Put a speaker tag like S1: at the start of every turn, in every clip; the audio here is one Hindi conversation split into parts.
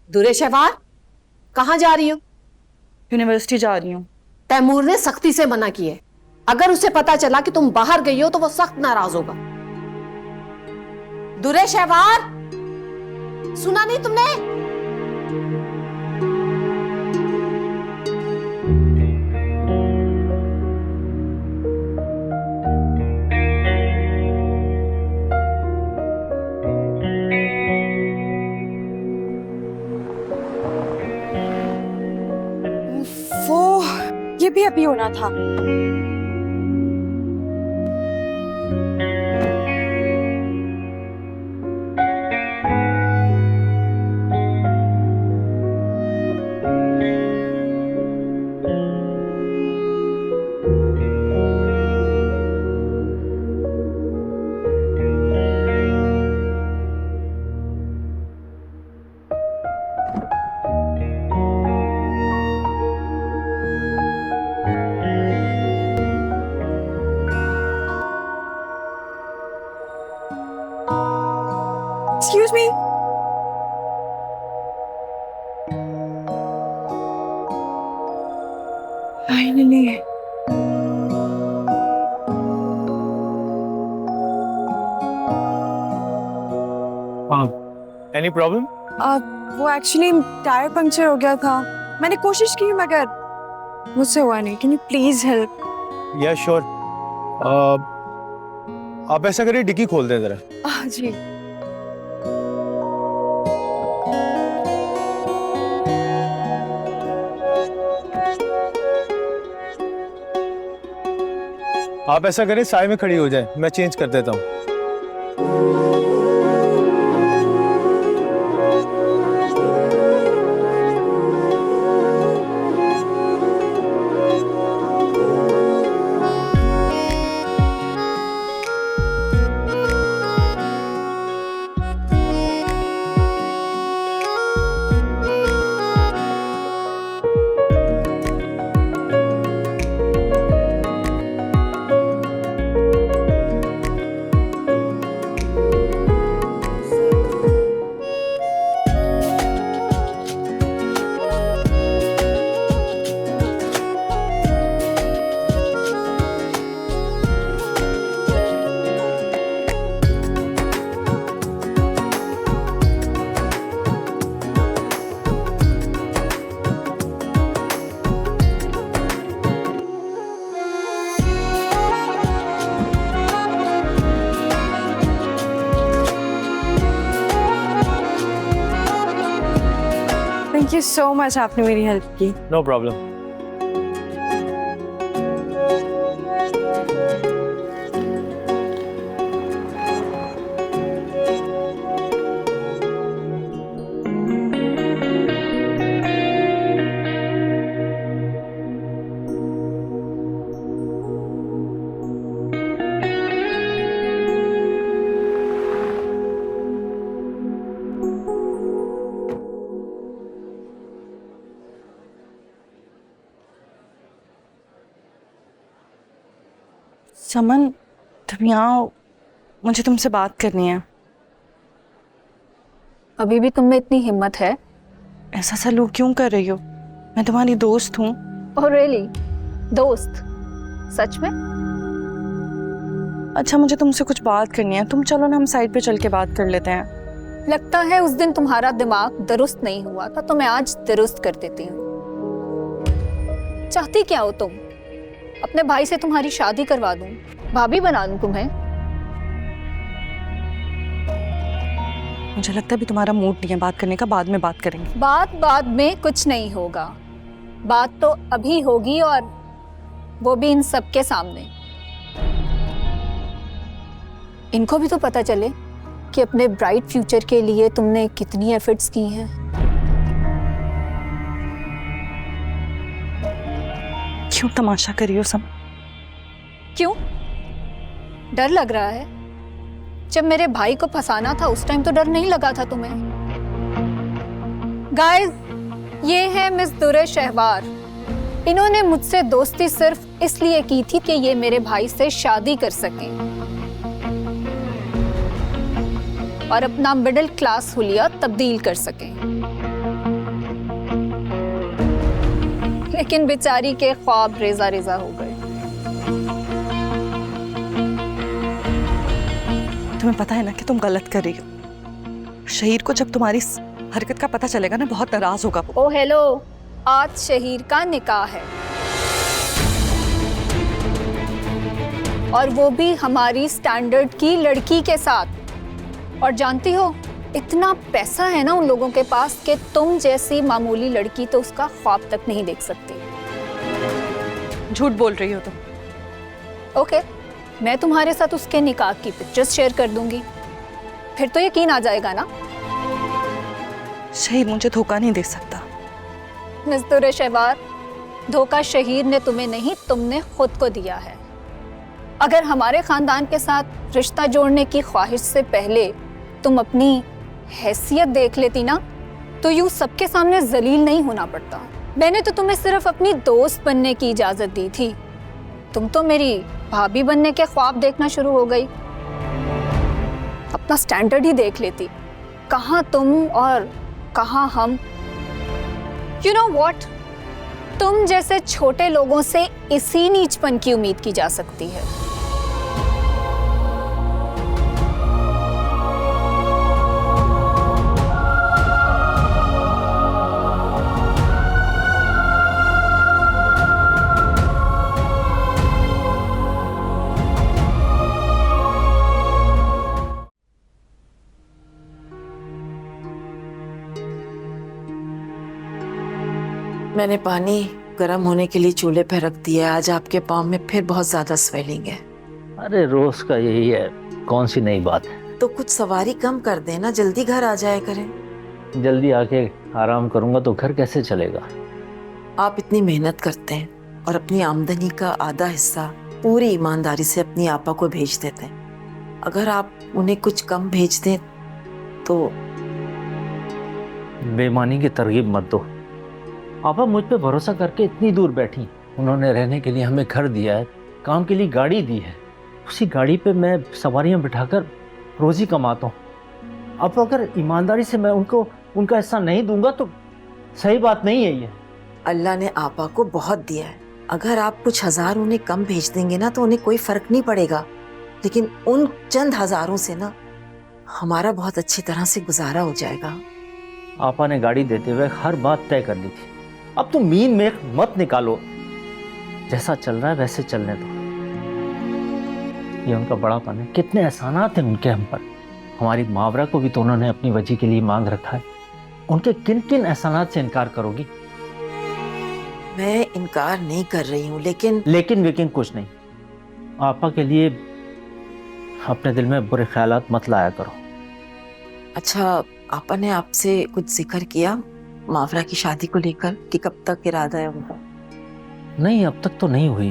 S1: दुरे शहवार, कहाँ जा रही हो?
S2: यूनिवर्सिटी जा रही हूँ।
S1: तैमूर ने सख्ती से मना की है। अगर उसे पता चला कि तुम बाहर गई हो तो वो सख्त नाराज होगा। दुरे शहवार, सुना नहीं तुमने?
S2: वो ये भी अभी होना था। Excuse me. Finally.
S3: Any problem?
S2: वो एक्चुअली टायर पंक्चर हो गया था। मैंने कोशिश की मगर मुझसे हुआ नहीं। Can you please help?
S3: Yeah, sure. आप ऐसा करिए, डिक्की खोल दें जरा।
S2: जी।
S3: आप ऐसा करें, साए में खड़ी हो जाए, मैं चेंज कर देता हूँ।
S2: थैंक यू सो मच, आपने मेरी हेल्प की।
S3: No problem.
S2: समन, तुम यहाँ आओ, मुझे तुमसे बात करनी है।
S4: अभी भी तुम में इतनी हिम्मत है?
S2: ऐसा सलूक क्यों कर रही हो? मैं तुम्हारी दोस्त हूँ।
S4: Oh really? दोस्त? सच में?
S2: अच्छा, मुझे तुमसे कुछ बात करनी है। तुम चलो ना, हम साइड पे चल के बात कर लेते हैं।
S4: लगता है उस दिन तुम्हारा दिमाग दुरुस्त नहीं हुआ था, तो मैं आज दुरुस्त कर देती हूँ। चाहती क्या हो तुम? अपने भाई से तुम्हारी शादी करवा दूं, भाभी बना दूं तुम्हें?
S2: मुझे लगता है अभी तुम्हारा मूड नहीं है बात करने का, बाद में बात करेंगे।
S4: बात में कुछ नहीं होगा। बात तो अभी होगी, और वो भी इन सबके सामने। इनको भी तो पता चले कि अपने ब्राइट फ्यूचर के लिए तुमने कितनी एफर्ट्स की हैं।
S2: क्यों तमाशा कर रही हो सब?
S4: क्यों? डर लग रहा है? जब मेरे भाई को फंसाना था उस टाइम तो डर नहीं लगा था तुम्हें? गाइस, ये है मिस दुरे शहवार। इन्होंने मुझसे दोस्ती सिर्फ इसलिए की थी कि ये मेरे भाई से शादी कर सकें और अपना मिडिल क्लास हुलिया तब्दील कर सकें। लेकिन बेचारी के ख्वाब रेजा रेजा हो गए।
S5: तुम्हें पता है ना कि तुम गलत कर रही हो। शहीर को जब तुम्हारी इस हरकत का पता चलेगा ना, बहुत नाराज होगा वो।
S4: ओ हेलो, आज शहीर का निकाह है और वो भी हमारी स्टैंडर्ड की लड़की के साथ। और जानती हो, इतना पैसा है ना उन लोगों के पास कि तुम जैसी मामूली लड़की तो उसका ख्वाब तक नहीं देख सकती।
S5: झूठ बोल रही हो तुम।
S4: ओके, मैं तुम्हारे साथ उसके निकाह की पिक्चर्स शेयर कर दूंगी, फिर तो यकीन आ जाएगा ना।
S5: शहीर मुझे धोखा नहीं दे सकता।
S4: मिस्टर शहबार, धोखा शहीर ने तुम्हें नहीं, तुमने खुद को दिया है। अगर हमारे खानदान के साथ रिश्ता जोड़ने की ख्वाहिश से पहले तुम अपनी हैसियत देख लेती ना, तो यूं सबके सामने जलील नहीं होना पड़ता। मैंने तो तुम्हें सिर्फ अपनी दोस्त बनने की इजाजत दी थी, तुम तो मेरी भाभी बनने के ख्वाब देखना शुरू हो गई। अपना स्टैंडर्ड ही देख लेती, कहाँ तुम और कहाँ हम। यू नो व्हाट, तुम जैसे छोटे लोगों से इसी नीचपन की उम्मीद की जा सकती है।
S6: मैंने पानी गर्म होने के लिए चूल्हे पर रख दिया है। आज आपके पाँव में फिर बहुत ज्यादा स्वेलिंग है।
S7: अरे रोज का यही है, कौन सी नई बात है।
S6: तो कुछ सवारी कम कर देना, जल्दी घर आ जाया करें।
S7: जल्दी आके आराम करूंगा तो घर कैसे चलेगा।
S6: आप इतनी मेहनत करते हैं और अपनी आमदनी का आधा हिस्सा पूरी ईमानदारी से अपनी आपा को भेज देते हैं। अगर आप उन्हें कुछ कम भेज दें तो।
S7: बेईमानी की तरगीब मत दो। आपा मुझ पे भरोसा करके इतनी दूर बैठी, उन्होंने रहने के लिए हमें घर दिया है, काम के लिए गाड़ी दी है, उसी गाड़ी पे मैं सवारियां बिठाकर रोजी कमाता हूँ। अब अगर ईमानदारी से मैं उनको उनका हिस्सा नहीं दूंगा तो सही बात नहीं है ये।
S6: अल्लाह ने आपा को बहुत दिया है, अगर आप कुछ हजार उन्हें कम भेज देंगे ना तो उन्हें कोई फर्क नहीं पड़ेगा, लेकिन उन चंद हजारों से ना हमारा बहुत अच्छी तरह से गुजारा हो जाएगा।
S7: आपा ने गाड़ी देते हुए हर बात तय कर ली थी, अब तुम मीन में मत निकालो। जैसा चल रहा है वैसे चलने दो। ये उनका बड़ापन है, कितने एहसानात हैं उनके हम पर। हमारी मावरा को भी तो उन्होंने अपनी वजह के लिए मांग रखा है, उनके किन किन एहसानात से इनकार करोगी।
S6: मैं इनकार नहीं कर रही हूँ,
S7: लेकिन कुछ नहीं। आपा के लिए अपने दिल में बुरे ख्यालात मत लाया करो।
S6: अच्छा, आपा ने आपसे कुछ जिक्र किया मावरा की शादी को लेकर कि कब तक इरादा है उनका?
S7: नहीं, अब तक तो नहीं हुई,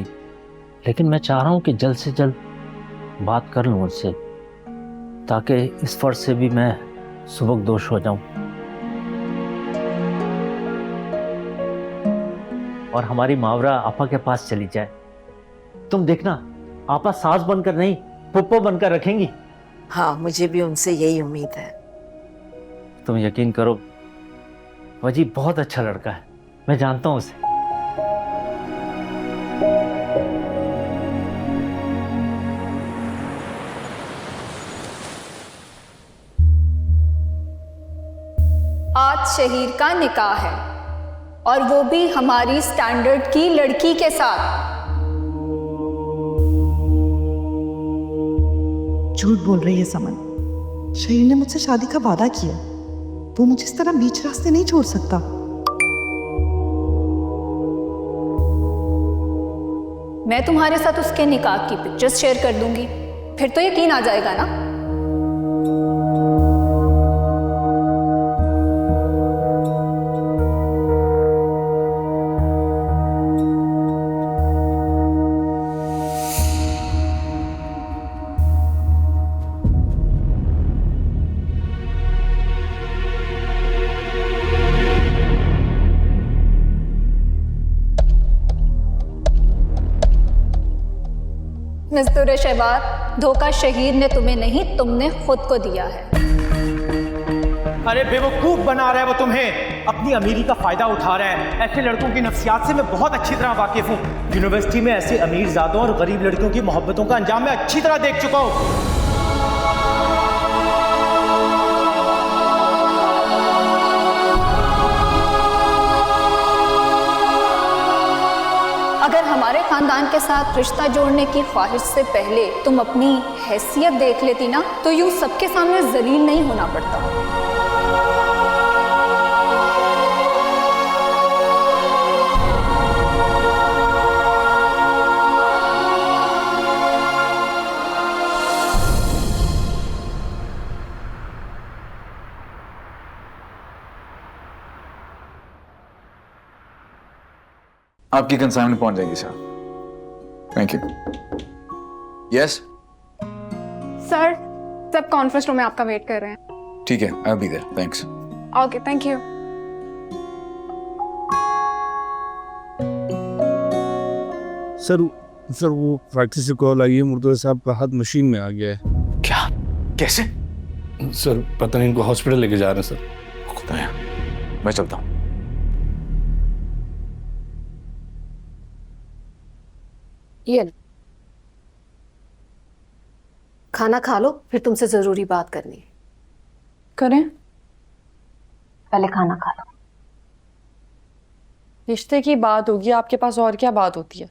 S7: लेकिन मैं चाह रहा हूँ कि जल्द से जल्द बात कर लूँ उससे, ताकि इस फर्ज से भी मैं सुबकदोश हो जाऊं और हमारी मावरा आपा के पास चली जाए। तुम देखना, आपा सास बनकर नहीं पुप्पो बनकर रखेंगी।
S6: हाँ, मुझे भी उनसे यही उम्मीद है।
S7: तुम यकीन करो, वजी बहुत अच्छा लड़का है, मैं जानता हूं उसे।
S4: आज शहीर का निकाह है और वो भी हमारी स्टैंडर्ड की लड़की के साथ।
S8: झूठ बोल रही है समन। शहीर ने मुझसे शादी का वादा किया, वो मुझे इस तरह बीच रास्ते नहीं छोड़ सकता।
S4: मैं तुम्हारे साथ उसके निकाह की पिक्चर्स शेयर कर दूंगी, फिर तो यकीन आ जाएगा ना। मिस्टर शहबार, धोखा शहीर ने तुम्हें नहीं, तुमने खुद को दिया है।
S9: अरे बेवकूफ बना रहा है वो तुम्हें, अपनी अमीरी का फायदा उठा रहा है। ऐसे लड़कों की नफ्सियात से मैं बहुत अच्छी तरह वाकिफ हूँ। यूनिवर्सिटी में ऐसे अमीर ज़ादों और गरीब लड़कियों की मोहब्बतों का अंजाम मैं अच्छी तरह देख चुका हूँ।
S4: अगर हमारे खानदान के साथ रिश्ता जोड़ने की ख्वाहिश से पहले तुम अपनी हैसियत देख लेती ना, तो यूं सबके सामने जलील नहीं होना पड़ता।
S10: आपकी कंसाइनमेंट पहुंच जाएगी sir. Thank you. Yes
S2: sir, सब कॉन्फ्रेंस रूम में आपका वेट कर रहे हैं।
S10: ठीक है, I will be there. Thanks.
S2: Okay, thank you.
S3: Sir वो फैक्ट्री से कॉल आई है, मुर्तज़ा साहब का हाथ मशीन में आ गया है।
S10: क्या? कैसे?
S3: सर पता नहीं, इनको हॉस्पिटल लेके जा रहे हैं सर।
S10: खुदाया, मैं चलता हूँ।
S1: ये खाना खा लो, फिर तुमसे जरूरी बात करनी है।
S2: करें?
S1: पहले खाना खा लो।
S2: रिश्ते की बात होगी, आपके पास और क्या बात होती है?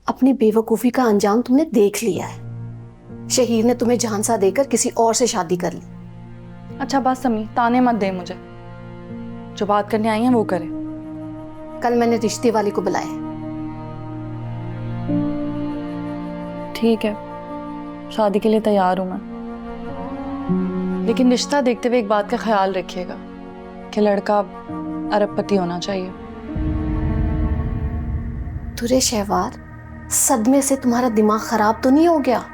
S1: अपनी बेवकूफी का अंजाम तुमने देख लिया है। शहीर ने तुम्हें झांसा देकर किसी और से शादी कर ली।
S2: अच्छा बस अम्मी, ताने मत दे मुझे। जो बात करने आई हैं वो करें।
S1: कल मैंने रिश्ते वाली को बुलाया।
S2: ठीक है, शादी के लिए तैयार हूं मैं, लेकिन रिश्ता देखते हुए एक बात का ख्याल रखिएगा कि लड़का अरबपति होना चाहिए।
S1: तुरे शहवार, सदमे से तुम्हारा दिमाग खराब तो नहीं हो गया?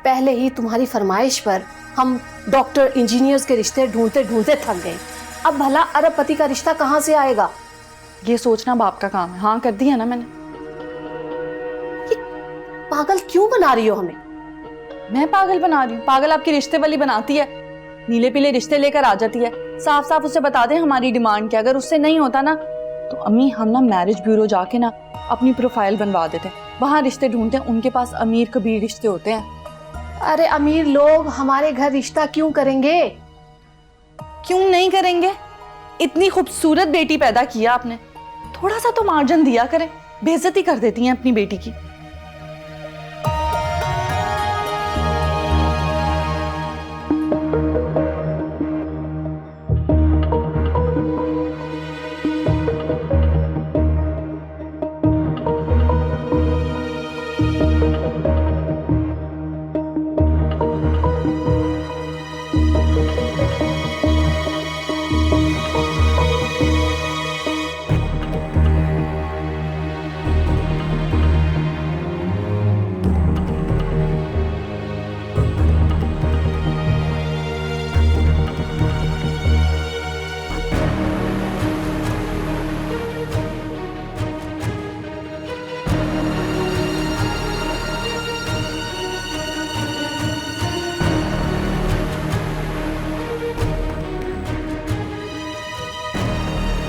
S1: पहले ही तुम्हारी फरमाइश पर हम डॉक्टर इंजीनियर्स के रिश्ते ढूंढते ढूंढते थक गए। अब भला अरबपति का रिश्ता कहां से आएगा?
S2: ये सोचना बाप का काम है। हाँ कर दी है ना मैंने।
S1: पागल क्यों बना रही हो हमें?
S2: मैं पागल बना रही हूँ? पागल आपकी रिश्ते वाली बनाती है, नीले पीले रिश्ते लेकर आ जाती है। साफ साफ उसे बता दें हमारी डिमांड क्या। अगर उससे नहीं होता ना तो अम्मी हम ना मैरिज ब्यूरो जाके ना अपनी प्रोफाइल बनवा देते हैं, वहां रिश्ते ढूंढते हैं। उनके पास अमीर कबीर रिश्ते होते हैं।
S1: अरे अमीर लोग हमारे घर रिश्ता क्यों करेंगे?
S2: क्यों नहीं करेंगे? इतनी खूबसूरत बेटी पैदा किया आपने, थोड़ा सा तो मार्जिन दिया करें। बेइज्जती कर देती हैं अपनी बेटी की।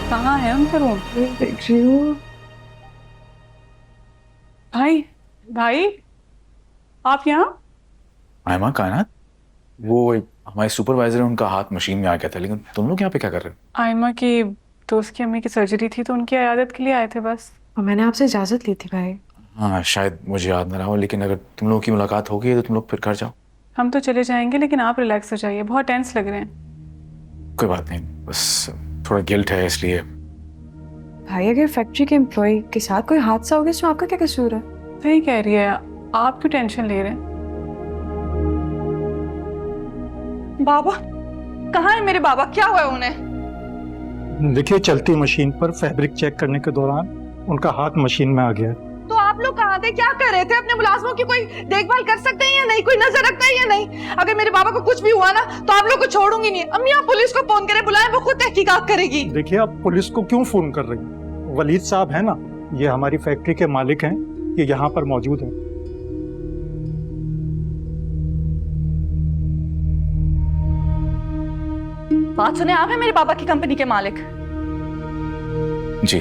S2: कहाँ है उनका रूम? देख रही हूँ। भाई भाई आप यहाँ?
S10: आयमा कायनात, वो हमारे सुपरवाइजर है, उनका हाथ मशीन में आ गया था। लेकिन तुम लोग यहाँ पे क्या कर रहे हो?
S11: आयमा की दोस्त की अम्मी की सर्जरी थी तो उनकी इयादत के लिए आए थे बस।
S2: और मैंने आपसे इजाजत ली थी भाई।
S10: हाँ शायद मुझे याद ना रहा हो, लेकिन अगर तुम लोगों की मुलाकात हो गई तो तुम लोग फिर घर जाओ।
S11: हम तो चले जाएंगे लेकिन आप रिलैक्स हो जाइए, बहुत टेंस लग रहे हैं।
S10: कोई बात नहीं, बस थोड़ा गिल्ट है इसलिए।
S2: भाई अगर फैक्ट्री के एम्प्लॉय के साथ कोई हादसा हो गया इसमें आपका क्या कसूर है?
S11: सही कह रही है, आप क्यों टेंशन ले रहे हैं?
S2: बाबा कहाँ है मेरे बाबा? क्या हुआ उन्हें?
S12: देखिए, चलती मशीन पर फैब्रिक चेक करने के दौरान उनका हाथ मशीन में आ गया।
S2: तो आप लोग कहाँ थे? क्या कर रहे थे? अपने मुलाजमों की कोई देखभाल कर सकते हैं या नहीं? कोई नजर रखता है या नहीं? अगर मेरे बाबा को कुछ भी हुआ ना तो आप लोग को छोड़ूंगी नहीं। अम्मी आप पुलिस को फोन करें, बुलाएं, वो खुद तहकीकात करेगी।
S12: देखिए, आप पुलिस को क्यों फोन कर रही हैं? वलीद साहब है ना, ये हमारी फैक्ट्री के मालिक हैं, ये यहाँ पर मौजूद हैं।
S5: बात सुने, आप हैं मेरे पापा की कंपनी के मालिक?
S10: जी।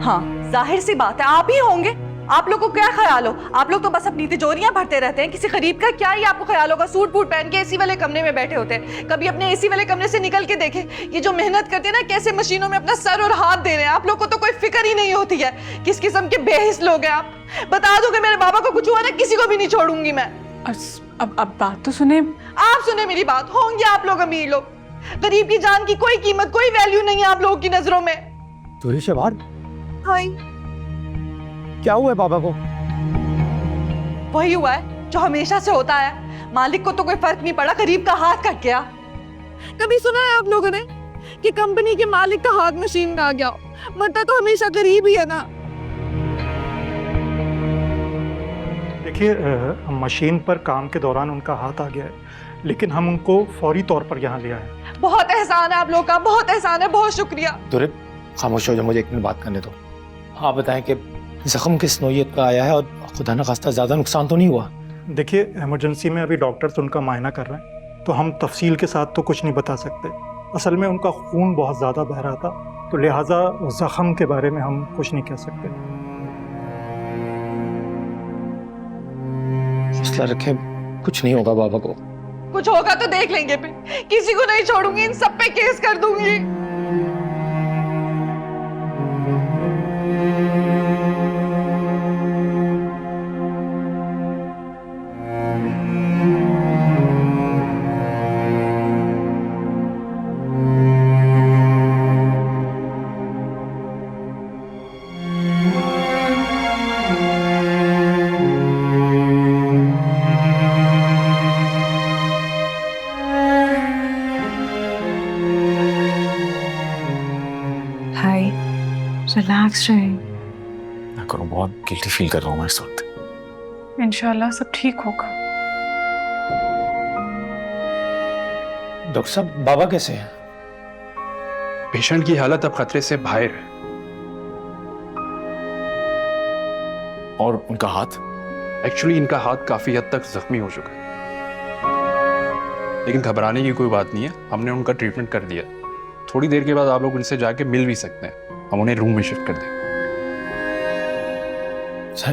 S5: हाँ, जाहिर सी बात है आप ही होंगे। आप लोग को क्या ख्याल हो, आप लोग तो बस अपनी तिजोरियां भरते रहते हैं। किसी गरीब का क्या ही आपको ख्याल होगा, सूट बूट पहन के एसी वाले कमरे में बैठे होते हैं। कभी अपने एसी वाले कमरे से निकल के देखे, ये जो मेहनत करते हैं ना, कैसे मशीनों में अपना सर और हाथ दे रहे हैं। आप लोग को तो कोई फिक्र ही नहीं होती है। किस किस्म के बेहिस लोग हैं आप। बता दो कि मेरे बाबा को कुछ हुआ ना, किसी को भी नहीं छोड़ूंगी मैं।
S11: अब बात तो सुने।
S5: आप सुने मेरी बात, होंगे आप लोग अमीर लोग। गरीब की जान की कोई कीमत, कोई वैल्यू नहीं है आप लोगों की नजरों में।
S9: तो ये शहबार,
S5: हाँ,
S9: क्या हुआ है पापा को?
S5: वही हुआ है जो हमेशा से होता है। मालिक को तो कोई फर्क नहीं पड़ा, गरीब का हाथ कट गया। कभी सुना है आप लोगों ने कि कंपनी के मालिक का हाथ मशीन में आ गया हो? मरता तो हमेशा गरीब ही है ना।
S12: देखिए, मशीन पर काम के दौरान उनका हाथ आ गया है, लेकिन हम उनको फौरी तौर पर यहाँ ले आए।
S5: बहुत एहसान है आप लोग का, बहुत एहसान है, बहुत शुक्रिया।
S9: दुर्र, खामोश हो जाओ, मुझे एक मिनट बात करने दो। आप बताएं कि जख्म किस नौयत का आया है और खुदा न खास्ता ज़्यादा नुकसान तो नहीं हुआ?
S12: देखिए, इमरजेंसी में अभी डॉक्टर्स उनका मायना कर रहे हैं, तो हम तफसील के साथ तो कुछ नहीं बता सकते। असल में उनका खून बहुत ज़्यादा बह रहा था, तो लिहाजा जख्म के बारे में हम कुछ नहीं कह सकते।
S9: हौसला रखें, कुछ नहीं होगा बाबा को।
S5: कुछ होगा तो देख लेंगे, फिर किसी को नहीं छोड़ूंगी, इन सब पे केस कर दूंगी।
S11: रिलैक्स रहे।
S10: मैं करूँ, बहुत गिल्टी फील कर रहा हूँ मैं इस वक्त।
S11: इंशाल्लाह सब ठीक होगा।
S9: डॉक्टर साहब, बाबा कैसे हैं?
S13: पेशेंट की हालत अब खतरे से बाहर है।
S10: और उनका हाथ?
S13: एक्चुअली इनका हाथ काफी हद तक जख्मी हो चुका है, लेकिन घबराने की कोई बात नहीं है। हमने उनका ट्रीटमेंट कर दिया। थोड़ी देर के बाद आप लोग उनसे जाके मिल भी सकते हैं। हम उन्हें रूम में शिफ्ट कर देंगे।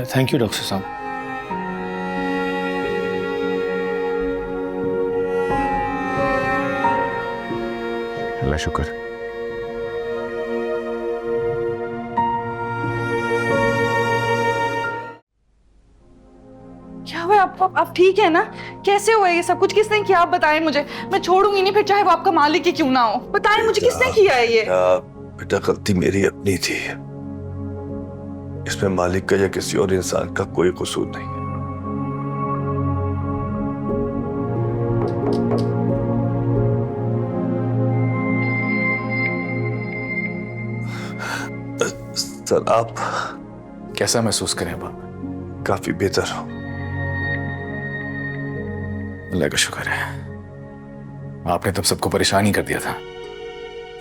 S9: थैंक यू डॉक्टर साहब।
S10: अल्लाह शुक्र।
S5: क्या हुआ आपको? आप ठीक है ना? कैसे हुआ ये सब कुछ? किसने किया आप बताएं मुझे। मैं छोड़ूंगी नहीं, फिर चाहे वो आपका मालिक ही क्यों ना हो। बताएं मुझे किसने किया है ये?
S14: बेटा, गलती मेरी अपनी थी। इसमें मालिक का या किसी और इंसान का कोई कसूर नहीं है। सर, आप
S10: कैसा महसूस करें अब?
S14: काफी बेहतर हो।
S10: अल्लाह का शुक्र है। आपने तब सबको परेशान ही कर दिया था।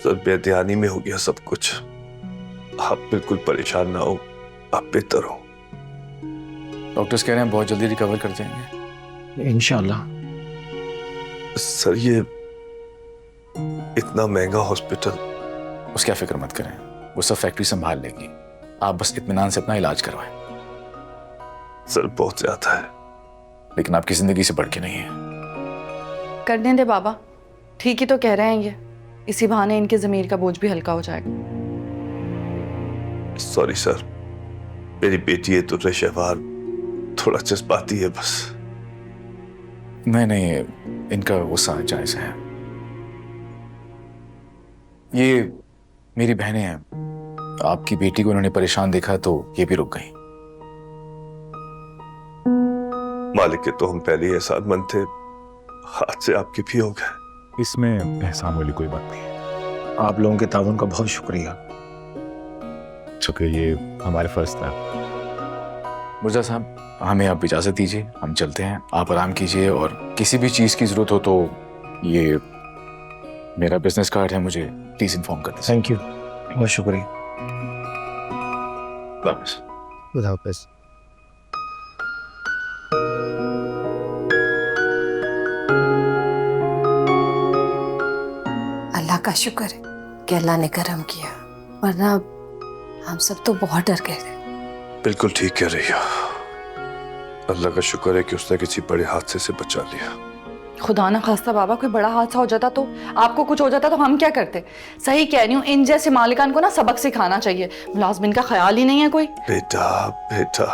S14: सर, बेध्यानी में हो गया सब कुछ। आप बिल्कुल परेशान ना हो, आप बेहतर हो।
S10: डॉक्टर्स कह रहे हैं बहुत जल्दी रिकवर कर जाएंगे
S9: इंशाल्लाह।
S14: सर, ये इतना महंगा हॉस्पिटल।
S10: उसकी आप फिक्र मत करें, वो सब फैक्ट्री संभाल लेगी। आप बस इत्मीनान से अपना इलाज करवाएं।
S14: सर, बहुत ज्यादा है।
S10: लेकिन आपकी जिंदगी से बढ़ के नहीं है।
S2: करने दे बाबा, ठीक ही तो कह रहे हैं ये। इसी बहाने इनके ज़मीर का बोझ भी हल्का हो जाएगा।
S14: सॉरी सर, मेरी बेटी है दुर्र शहवार, थोड़ा जज्बाती है बस।
S10: नहीं, इनका गुस्सा जायज है। ये मेरी बहनें हैं। आपकी बेटी को उन्होंने परेशान देखा तो ये भी रुक गई।
S14: मालिक के तो हम पहले ही एहसानमंद थे, हाथ से आपके भी हो गए।
S3: इसमें एहसान वाली कोई बात नहीं है।
S9: आप लोगों के ताउन का बहुत शुक्रिया।
S3: चूंकि ये हमारे फर्ज था।
S10: मुर्जा साहब, हमें आप इजाजत दीजिए, हम चलते हैं। आप आराम कीजिए और किसी भी चीज की जरूरत हो तो ये मेरा बिजनेस कार्ड है, मुझे प्लीज इन्फॉर्म कर दीजिए।
S9: थैंक यू, बहुत शुक्रिया।
S10: वापस।
S3: खुदा हाफिज।
S1: का शुक्र है कि अल्लाह ने करम किया, वरना हम सब तो बहुत डर गए थे।
S14: बिल्कुल ठीक कह रही हो। अल्लाह का शुक्र है कि उसने किसी बड़े हादसे से बचा लिया।
S2: खुदा ना खास्ता बाबा, कोई बड़ा हादसा हो जाता तो, आपको कुछ हो जाता तो हम क्या करते? सही कह रही हूँ, इन जैसे मालिकान को ना सबक सिखाना चाहिए। मुलाजमिन का ख्याल ही नहीं है कोई।
S14: बेटा बेटा,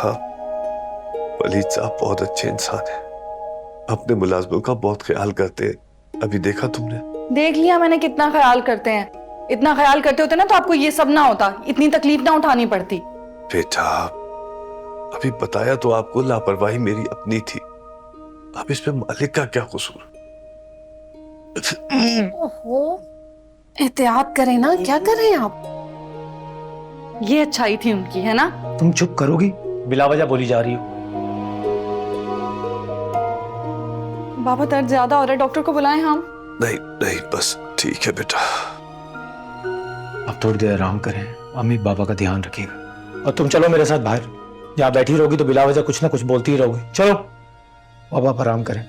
S14: वलीद साहब बहुत अच्छे इंसान है, अपने मुलाजमों का बहुत ख्याल करते हैं। अभी देखा तुमने?
S2: देख लिया मैंने कितना ख्याल करते हैं। इतना ख्याल करते होते ना तो आपको ये सब ना होता, इतनी तकलीफ ना उठानी पड़ती।
S14: बेटा अभी बताया तो आपको, लापरवाही मेरी अपनी थी, अब इसमें मालिक का क्या कसूर?
S1: ओहो, एहतियात करें ना, क्या कर रहे हैं आप?
S2: ये अच्छाई थी उनकी, है ना?
S9: तुम चुप करोगी? बिलावजह बोली जा रही हो।
S2: बाबा दर्द ज्यादा हो रहा है, डॉक्टर को बुलाएं हम?
S14: नहीं नहीं, बस ठीक है बेटा।
S9: अब थोड़ी देर आराम करें, अम्मी बाबा का ध्यान रखिएगा। और तुम चलो मेरे साथ बाहर, यहाँ बैठी रहोगी तो बिलावजह कुछ ना कुछ बोलती ही रहोगी। चलो अब आप आराम करें।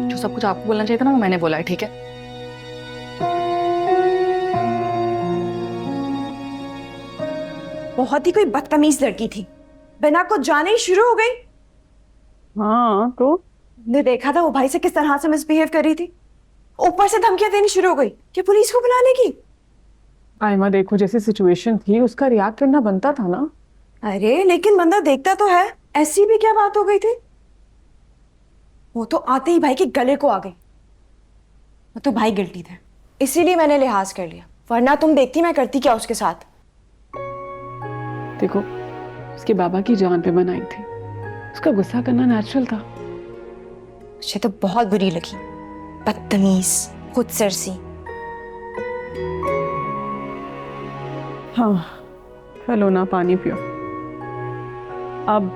S2: जो सब कुछ आपको बोलना चाहिए था ना, वो मैंने बोला है, ठीक है?
S15: बहुत ही कोई बदतमीज लड़की थी, बिना कुछ जाने ही शुरू हो गई।
S11: हाँ तो
S15: ने देखा था वो भाई से किस तरह से मिसबिहेव कर रही थी, ऊपर से धमकियां देनी शुरू हो गई कि पुलिस को बुलाने की।
S11: आयमा देखो, जैसी सिचुएशन थी उसका रिएक्ट करना बनता था ना।
S15: अरे लेकिन बंदा देखता तो है, ऐसी भी क्या बात हो गई थी? वो तो आते ही भाई के गले को आ गई। वो तो भाई गिल्टी थे, इसीलिए मैंने लिहाज कर लिया, वरना तुम देखती मैं करती क्या उसके साथ।
S11: देखो, उसके बाबा की जान पे बनाई थी, उसका गुस्सा करना नेचुरल था।
S15: मुझे तो बहुत बुरी लगी, बदतमीज, खुद सरसी।
S11: हाँ, चलो ना, पानी पियो। अब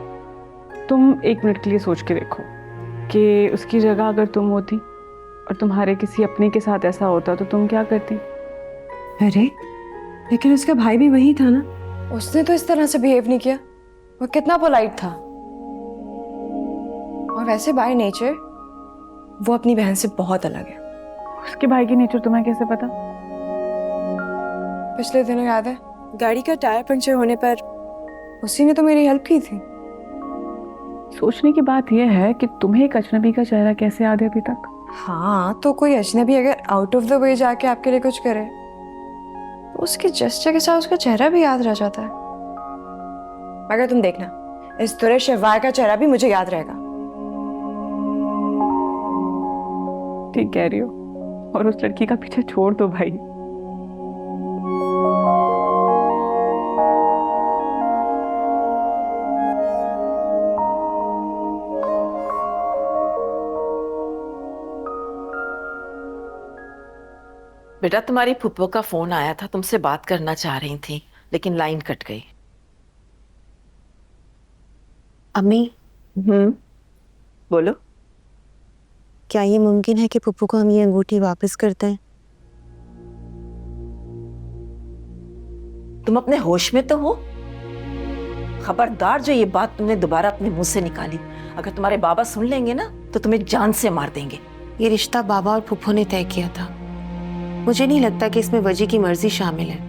S11: तुम एक मिनट के लिए सोच के देखो कि उसकी जगह अगर तुम होती और तुम्हारे किसी अपने के साथ ऐसा होता तो तुम क्या करती?
S15: अरे लेकिन उसका भाई भी वही था ना, उसने तो इस तरह से बिहेव नहीं किया, वो कितना पोलाइट था। और वैसे बाय नेचर वो अपनी बहन से बहुत अलग है।
S11: उसके भाई की नेचर तुम्हें कैसे पता?
S15: पिछले दिनों याद है, गाड़ी का टायर पंक्चर होने पर उसी ने तो मेरी हेल्प की थी।
S11: सोचने की बात यह है कि तुम्हें एक अजनबी का चेहरा कैसे याद है अभी तक?
S15: हाँ, तो कोई अजनबी अगर आउट ऑफ द वे जाके आपके लिए कुछ करे तो उसके जेस्चर के साथ उसका चेहरा भी याद रह जाता है। मगर तुम देखना, इस दुरे शेवार का चेहरा भी मुझे याद रहेगा।
S11: ठीक कह रही हो, और उस लड़की का पीछे छोड़ दो भाई।
S6: बेटा तुम्हारी फुप्पो का फोन आया था, तुमसे बात करना चाह रही थी लेकिन लाइन कट गई।
S16: अम्मी।
S6: बोलो।
S16: क्या ये मुमकिन है कि पुप्पू को हम ये अंगूठी वापस करते हैं?
S6: तुम अपने होश में तो हो? खबरदार जो ये बात तुमने दोबारा अपने मुंह से निकाली, अगर तुम्हारे बाबा सुन लेंगे ना तो तुम्हें जान से मार देंगे।
S16: ये रिश्ता बाबा और पुप्पू ने तय किया था, मुझे नहीं लगता कि इसमें वजी की मर्जी शामिल है।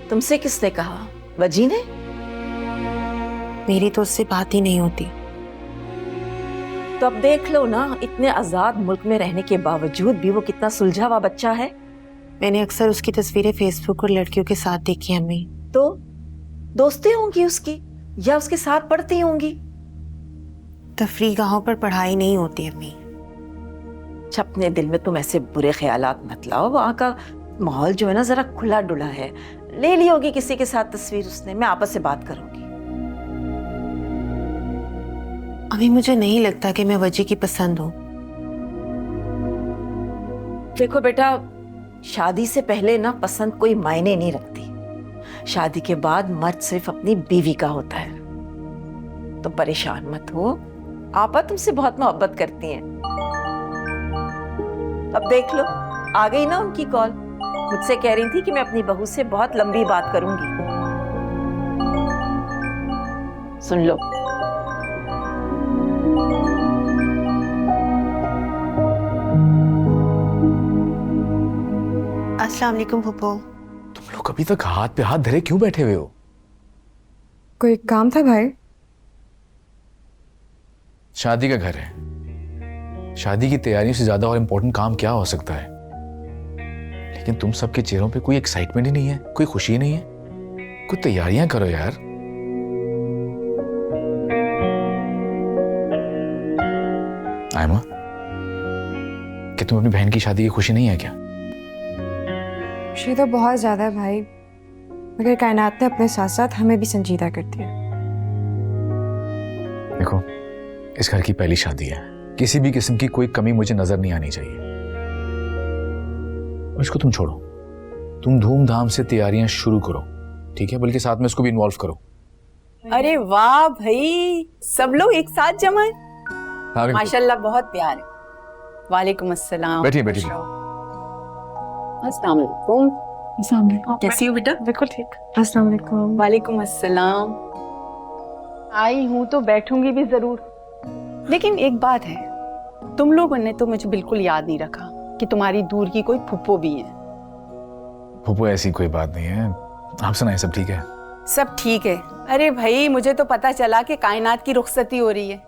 S6: तुमसे किसने कहा? वजी ने?
S16: मेरी तो उससे बात ही नहीं होती।
S6: तो अब देख लो ना, इतने आजाद मुल्क में रहने के बावजूद भी वो कितना सुलझा हुआ बच्चा है।
S16: मैंने अक्सर उसकी तस्वीरें फेसबुक और लड़कियों के साथ देखी अम्मी।
S6: तो दोस्ती होंगी उसकी, या उसके साथ पढ़ती होंगी।
S16: तफरी गाहों पर पढ़ाई नहीं होती अम्मी।
S6: अपने दिल में तुम ऐसे बुरे ख्यालात मत लाओ। वहाँ का माहौल जो है ना जरा खुला डुला है। ले ली होगी किसी के साथ तस्वीर उसने, मैं आपस से बात करूंगी।
S16: अभी मुझे नहीं लगता कि मैं वजी की पसंद हूँ।
S6: देखो बेटा, शादी से पहले ना पसंद कोई मायने नहीं रखती। शादी के बाद मर्द सिर्फ अपनी बीवी का होता है। तो परेशान मत हो, आपा तुमसे बहुत मोहब्बत करती हैं। अब देख लो, आ गई ना उनकी कॉल। मुझसे कह रही थी कि मैं अपनी बहू से बहुत लंबी बात करूंगी। सुन लो।
S16: अस्सलाम वालेकुम फूफो।
S10: तुम लोग अभी तक हाथ पे हाथ धरे क्यों बैठे हुए हो?
S15: कोई काम था भाई?
S10: शादी का घर है, शादी की तैयारियों से ज्यादा और इम्पोर्टेंट काम क्या हो सकता है? लेकिन तुम सबके चेहरों पे कोई एक्साइटमेंट ही नहीं है, कोई खुशी ही नहीं है। कुछ तैयारियां करो यार। आयमा, कि तुम अपनी बहन की शादी की खुशी नहीं है क्या?
S15: खुशी तो बहुत ज्यादा है भाई, मगर कायनात ने अपने साथ साथ हमें भी संजीदा कर दिया।
S10: देखो, इस घर की पहली शादी है, किसी भी किस्म की कोई कमी मुझे नजर नहीं आनी चाहिए। और इसको तुम छोड़ो, तुम धूमधाम से तैयारियां शुरू करो, ठीक है? बल्कि साथ में इसको भी इन्वॉल्व करो।
S17: अरे वाह भाई, सब लोग एक साथ जमा है। माशाल्लाह, बहुत प्यार है। वालेकुम अस्सलाम।
S10: बैठिए बैठिए।
S17: अस्सलाम वालेकुम। कैसी हो बेटा?
S15: बिल्कुल ठीक। अस्सलाम वालेकुम।
S17: वालेकुम अस्सलाम। आई हूँ तो बैठूंगी भी जरूर, लेकिन एक बात है, तुम लोगों ने तो मुझे बिल्कुल याद नहीं रखा कि तुम्हारी दूर की कोई फुप्पो भी है।
S10: फुप्पो ऐसी कोई बात नहीं है। आप सुनाएं, सब ठीक है?
S17: सब ठीक है। अरे भाई, मुझे तो पता चला कि कायनात की रुखसती हो रही है,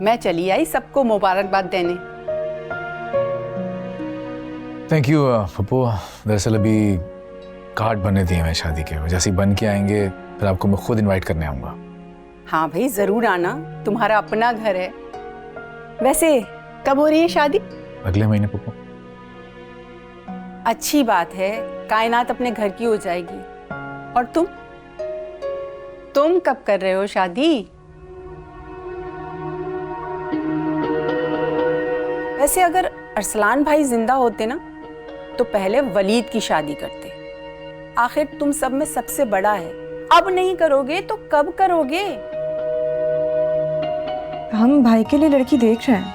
S17: मैं चली आई सबको मुबारकबाद देने।
S10: थैंक यू फुप्पो। दरअसल अभी कार्ड बनने दिए हैं शादी के, जैसे ही बन के आएंगे फिर आपको मैं खुद इनवाइट करने आऊंगा।
S17: हाँ भाई, जरूर आना, तुम्हारा अपना घर है। वैसे कब हो रही है शादी?
S10: अगले महीने फुप्पो।
S17: अच्छी बात है, कायनात अपने घर की हो जाएगी। और तुम कब कर रहे हो शादी? वैसे अगर अरसलान भाई जिंदा होते ना तो पहले वलीद की शादी करते। आखिर तुम सब में सबसे बड़ा है, अब नहीं करोगे तो कब करोगे?
S15: हम भाई के लिए लड़की देख रहे हैं,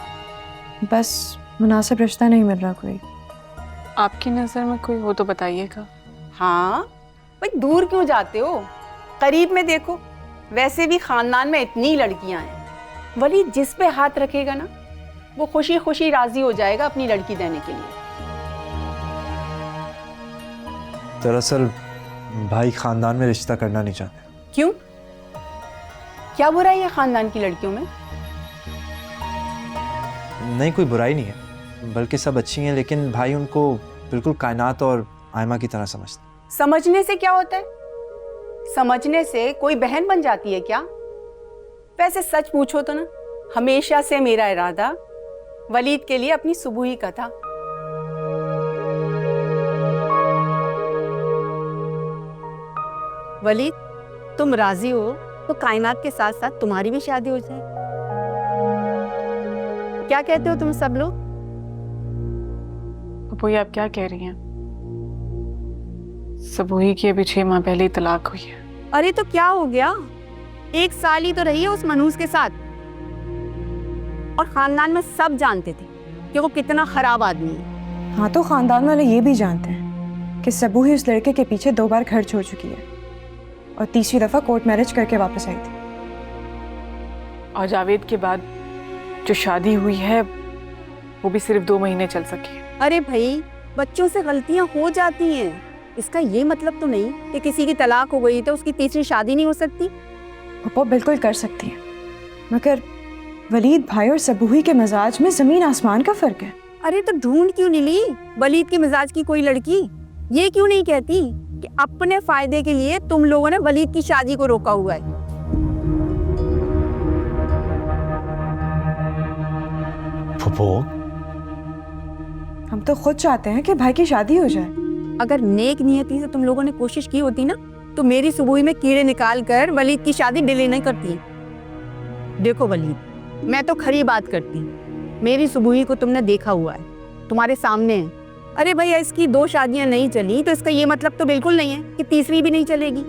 S15: बस मुनासिब रिश्ता नहीं मिल रहा कोई।
S11: आपकी नजर में कोई हो तो बताइएगा।
S17: हाँ भाई, दूर क्यों जाते हो, करीब में देखो। वैसे भी खानदान में इतनी लड़कियां हैं, वलीद जिस पे हाथ रखेगा ना वो खुशी खुशी राजी हो जाएगा अपनी लड़की देने के लिए।
S18: दरअसल भाई खानदान में रिश्ता करना नहीं चाहते।
S17: क्यों? क्या बुराई है खानदान की लड़कियों में?
S18: नहीं, कोई बुराई नहीं है, बल्कि सब अच्छी हैं, लेकिन भाई उनको बिल्कुल कायनात और आयमा की तरह समझते।
S17: समझने से क्या होता है? समझने से कोई बहन बन जाती है क्या? वैसे सच पूछो तो ना, हमेशा से मेरा इरादा वलीद के लिए अपनी सुबुही का था। वलीद, तुम राजी हो तो कायनात के साथ साथ तुम्हारी भी शादी हो जाए। क्या कहते हो तुम सब लोग?
S11: वो ये आप क्या कह रही हैं? सबूही की अभी 6 माह पहले ही तलाक हुई है।
S17: अरे तो क्या हो गया, 1 साल ही तो रही है उस मनूस के साथ, और खानदान में सब जानते थे कि वो कितना खराब आदमी है।
S15: हाँ, तो खानदान वाले ये भी जानते हैं कि सबूही उस लड़के के पीछे 2 बार घर छोड़ चुकी है और तीसरी दफा कोर्ट मैरिज करके वापस आई थी।
S11: और जावेद के बाद जो शादी हुई है वो भी सिर्फ 2 महीने चल सकी।
S17: अरे भाई, बच्चों से गलतियां हो जाती हैं, इसका ये मतलब तो नहीं कि किसी की तलाक हो गई तो उसकी तीसरी शादी नहीं हो सकती।
S15: वो बिल्कुल कर सकती है, मगर वलीद भाई और सबूही के मिजाज में जमीन आसमान का फर्क है।
S17: अरे तो ढूंढ क्यों नहीं ली वलीद के मिजाज की कोई लड़की? ये क्यों नहीं कहती कि अपने फायदे के लिए तुम लोगों ने वलीद की शादी को रोका हुआ है?
S10: फुप्पो,
S15: हम तो खुद चाहते हैं कि भाई की शादी हो जाए।
S17: अगर नेक नियति से तुम लोगों ने कोशिश की होती ना तो मेरी सुबुही में कीड़े निकाल कर वलीद की शादी डिले नहीं करती। देखो वलीद, मैं तो खरी बात करती, मेरी सुबुही को तुमने देखा हुआ है, तुम्हारे सामने है। अरे भैया, इसकी 2 शादियां नहीं चली तो इसका ये मतलब तो बिल्कुल नहीं है कि तीसरी भी नहीं चलेगी।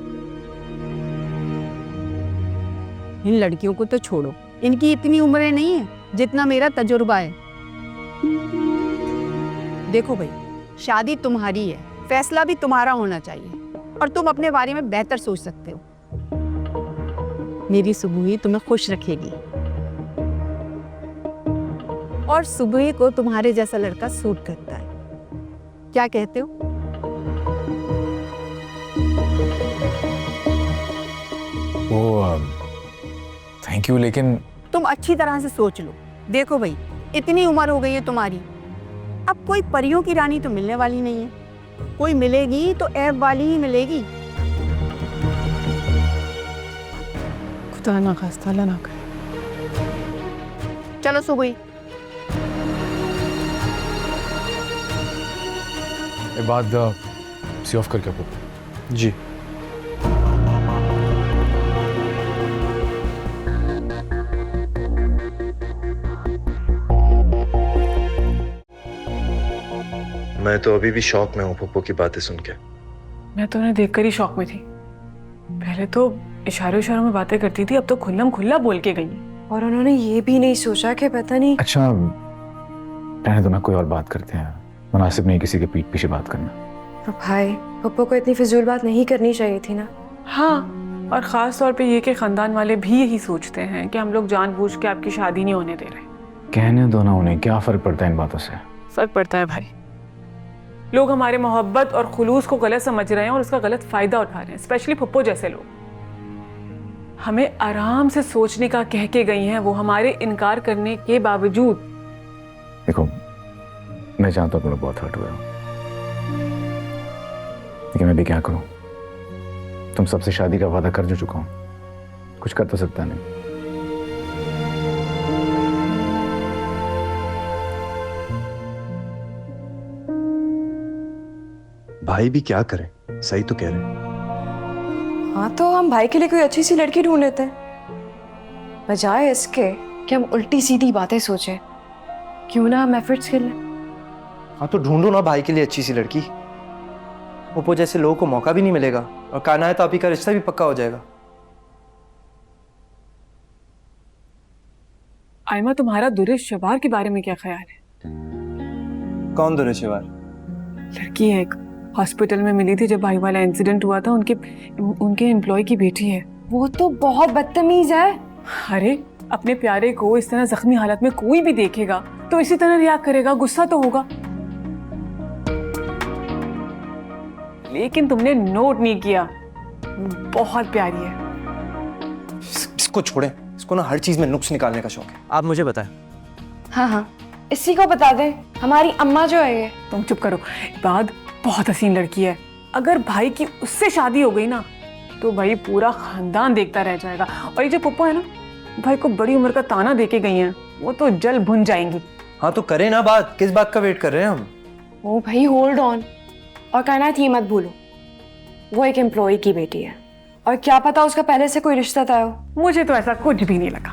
S17: इन लड़कियों को तो छोड़ो, इनकी इतनी उम्रें नहीं है जितना मेरा तजुर्बा है। देखो भाई, शादी तुम्हारी है, फैसला भी तुम्हारा होना चाहिए और तुम अपने बारे में बेहतर सोच सकते हो। मेरी सुबुही तुम्हें खुश रखेगी और सुबुही को तुम्हारे जैसा लड़का सूट करता है। क्या कहते हो?
S10: वो थैंक यू, लेकिन
S17: तुम अच्छी तरह से सोच लो। देखो भाई, इतनी उम्र हो गई है तुम्हारी, अब कोई परियों की रानी तो मिलने वाली नहीं है। कोई मिलेगी तो ऐब वाली ही मिलेगी।
S11: खुदा ना खास्ता, अल्लाह ना करे।
S17: चलो सुबह
S10: एक बात सी ऑफ करके
S18: जी। मैं तो अभी भी शॉक में हूँ पप्पू की बातें सुन के।
S11: मैं तो उन्हें देखकर ही शॉक में थी। पहले तो इशारों इशारों में बातें करती थी, अब तो खुल्लम खुल्ला बोल के गई।
S15: और उन्होंने ये भी नहीं सोचा कि पता नहीं।
S10: अच्छा रहने दो ना, कोई और बात करते हैं। मुनासिब नहीं किसी के पीठ पीछे बात करना।
S15: तो भाई, पप्पू को इतनी फिजूल बात नहीं करनी चाहिए थी ना।
S11: हाँ, और ख़ास तौर पे ये कि ख़ानदान वाले भी यही सोचते हैं कि हम लोग जानबूझ के आपकी शादी नहीं होने दे रहे।
S10: कहने दो ना उन्हें, क्या फ़र्क पड़ता है इन बातों से।
S11: फ़र्क पड़ता है भाई। लोग हमारे मोहब्बत और खुलूस को गलत समझ रहे हैं और उसका गलत फ़ायदा उठा रहे हैं, स्पेशली पप्पू जैसे लोग। हमें आराम से सोचने का कह के गई हैं वो, हमारे इनकार करने के बावजूद।
S10: देखो, मैं जानता हूँ तुम लोग बहुत हर्ट हुए हो, लेकिन मैं भी क्या करूँ। तुम सबसे शादी का वादा कर जो चुका हूँ, कुछ कर तो सकता नहीं।
S18: भाई भी क्या करें, सही तो कह रहे हैं।
S15: हाँ, तो हम भाई के लिए कोई अच्छी सी लड़की ढूंढ लेते हैं, बजाय इसके कि हम उल्टी सीधी बातें सोचें। क्यों ना हम एफर्ट्स कर लें।
S18: हाँ तो ढूंढो ना भाई के लिए अच्छी सी लड़की। पप्पू जैसे लोगों को मौका भी नहीं मिलेगा और कायनात आपी का रिश्ता भी पक्का हो जाएगा।
S11: आयमा, तुम्हारा दुरेश शबार के बारे में क्या ख्याल है?
S18: कौन दुरेश शबार?
S11: लड़की है, एक हॉस्पिटल में मिली थी जब भाई वाला इंसिडेंट हुआ था। उनके एम्प्लॉय की बेटी है।
S15: वो तो बहुत बदतमीज है।
S11: अरे, अपने प्यारे को इस तरह जख्मी हालत में कोई भी देखेगा तो इसी तरह रिएक्ट करेगा, गुस्सा तो होगा। लेकिन तुमने नोट नहीं किया, बहुत प्यारी है।
S18: इसको छोड़ें, इसको ना हर चीज में नुक्स निकालने का शौक है। आप मुझे बताएं।
S15: हाँ हाँ, इसी को बता दें, हमारी अम्मा जो है ये।
S11: तुम चुप करो। बाद बहुत हसीन लड़की है। अगर भाई की उससे शादी हो गई ना तो भाई पूरा खानदान देखता रह जाएगा। और ये जो पप्पू है ना, भाई को बड़ी उम्र का ताना देके गई हैं, वो तो जल भुन जाएंगी।
S18: हाँ तो करें ना बात, किस बात का वेट कर रहे हैं हम?
S15: ओ भाई, होल्ड ऑन। और कायनात, ये मत भूलो, वो एक एम्प्लॉय की बेटी है और क्या पता उसका पहले से कोई रिश्ता तय हो।
S11: मुझे तो ऐसा कुछ भी नहीं लगा।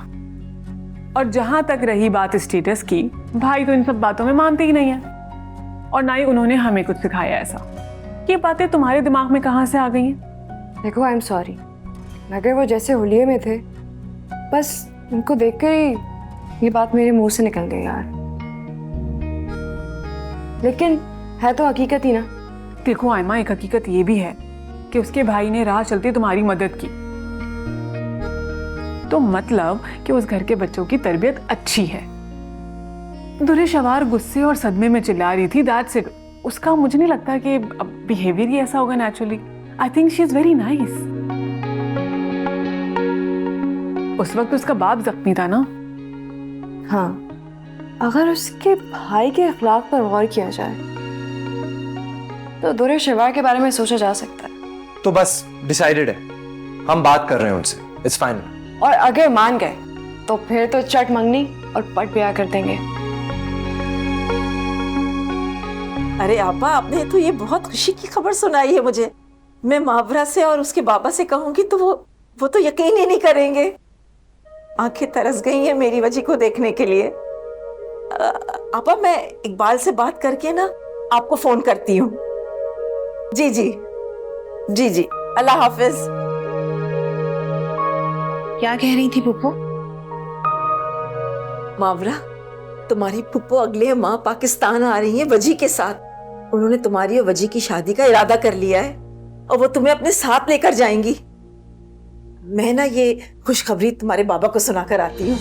S11: और जहां तक रही बात स्टेटस की, भाई तो इन सब बातों में मानते ही नहीं है और ना ही उन्होंने हमें कुछ सिखाया। ऐसा ये बातें तुम्हारे दिमाग में कहां से आ गई हैं?
S15: देखो, आई एम सॉरी, मगर वो जैसे होलिये में थे, बस उनको देखकर ही ये बात मेरे मुंह से निकल गई यार। लेकिन है तो हकीकत ही ना।
S11: देखो आयमा, एक हकीकत ये भी है कि उसके भाई ने राह चलते तुम्हारी मदद की, तो मतलब कि उस घर के बच्चों की तरबियत अच्छी है। दुरे शवार गुस्से और सदमे में चिल्ला रही थी, दैट्स इट। उसका मुझे नहीं लगता कि बिहेवियर ही ऐसा होगा naturally. I think she is very nice. उस वक्त उसका बाप जख्मी था ना।
S15: हाँ, अगर उसके भाई के अखलाक पर गौर किया जाए तो दुरे शवार के बारे में सोचा जा सकता है।
S18: तो बस डिसाइडेड है, हम बात कर रहे हैं उनसे, इट्स फाइनल।
S15: और अगर मान गए तो फिर तो चट मंगनी और पट ब्याह कर देंगे।
S6: अरे आपा, आपने तो ये बहुत खुशी की खबर सुनाई है मुझे। मैं मावरा से और उसके बाबा से कहूंगी तो वो तो यकीन ही नहीं करेंगे। आंखें तरस गई हैं मेरी वजी को देखने के लिए। आपा, मैं इकबाल से बात करके ना आपको फोन करती हूँ। जी जी जी जी, अल्लाह हाफिज।
S16: क्या कह रही थी पुप्पो?
S6: मावरा, तुम्हारी पुप्पो अगले माह पाकिस्तान आ रही है वजी के साथ। उन्होंने तुम्हारी और वजी की शादी का इरादा कर लिया है और वो तुम्हें अपने साथ लेकर जाएंगी। मैं ना ये खुशखबरी तुम्हारे बाबा को सुनाकर आती हूँ।